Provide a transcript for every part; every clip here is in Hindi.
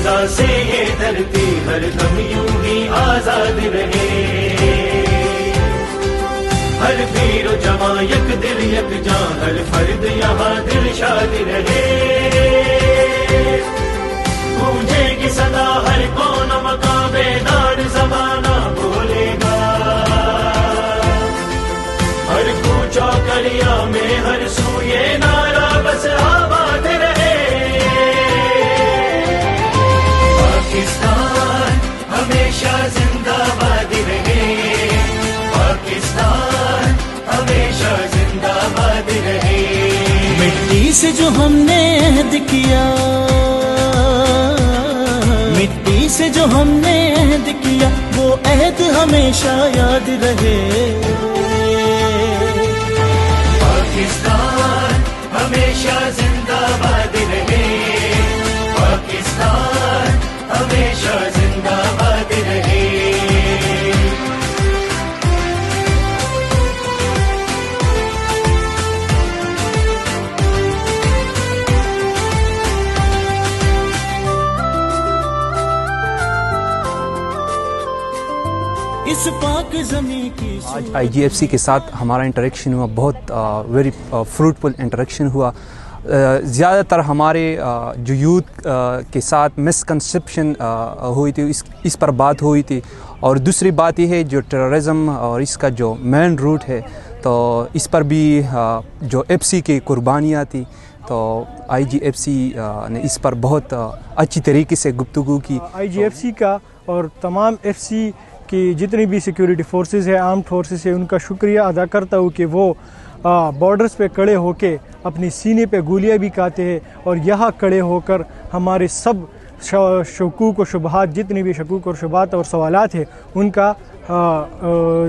फिजा से ये धरती हर दम यूं ही आजाद रहे। हर वीर जवां यक दिल यक जान, हर फर्द यहाँ दिल शाद रहे। गूंजेगी सदा हर कौन मकाम बेदार ज़माना बोलेगा। हर कूचो कलिया में हर सूये नारा बस आबाद रहे। पाकिस्तान हमेशा जिंदाबाद रहे। पाकिस्तान हमेशा जिंदाबाद रहे। मिट्टी से जो हमने अहद किया, मिट्टी से जो हमने अहद किया, वो अहद हमेशा याद रहे। पाकिस्तान हमेशा जिंदाबाद रहे। पाकिस्तान हमेशा जिंदाबाद रहे। इस पाक ज़मीं की आज IGFC के साथ हमारा इंटरेक्शन हुआ, बहुत वेरी फ्रूटफुल इंटरेक्शन हुआ। ज़्यादातर हमारे जो यूथ के साथ मिसकंसेप्शन हुई थी, इस पर बात हुई थी। और दूसरी बात यह है जो टेररिज्म और इसका जो मेन रूट है, तो इस पर भी जो FC की कुर्बानियाँ थी, तो IGFC ने इस पर बहुत अच्छी तरीके से गुफ्तगू की। IGFC का और तमाम FC की जितनी भी सिक्योरिटी फोर्सेस है, आर्म्ड फोर्सेस है, उनका शुक्रिया अदा करता हूँ कि वो बॉर्डर्स पे खड़े होके अपनी सीने पे गोलियां भी खाते हैं और यहाँ खड़े होकर हमारे सब शकूक और शुबहात, जितनी भी शकूक और शुबहात और सवालात हैं, उनका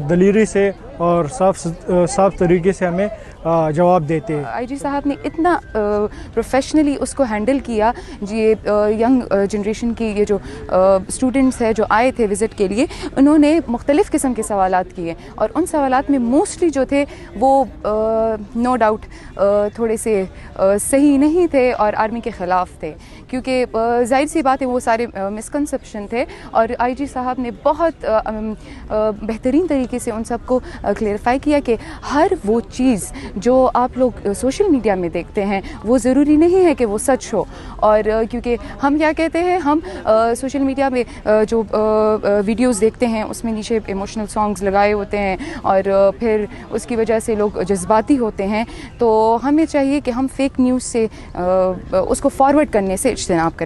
दलीरी से और साफ तरीके से हमें जवाब देते हैं। IG साहब ने इतना प्रोफेशनली उसको हैंडल किया। ये यंग जनरेशन की ये जो स्टूडेंट्स हैं जो आए थे विज़िट के लिए, उन्होंने मुख्तलिफ़ किस्म के सवालात किए और उन सवालात में मोस्टली जो थे वो नो डाउट थोड़े से सही नहीं थे और आर्मी के ख़िलाफ़ थे, क्योंकि जाहिर सी बात है वो सारे मिसकंसेप्शन थे। और IG साहब ने बहुत बेहतरीन तरीके से उन सबको क्लेरिफाई किया कि हर वो चीज़ जो आप लोग सोशल मीडिया में देखते हैं वो ज़रूरी नहीं है कि वो सच हो। और क्योंकि हम क्या कहते हैं, हम सोशल मीडिया में जो वीडियोस देखते हैं उसमें नीचे इमोशनल सॉन्ग्स लगाए होते हैं और फिर उसकी वजह से लोग जज्बाती होते हैं। तो हमें चाहिए कि हम फेक न्यूज़ से उसको फॉरवर्ड करने से इज्तनाब करें।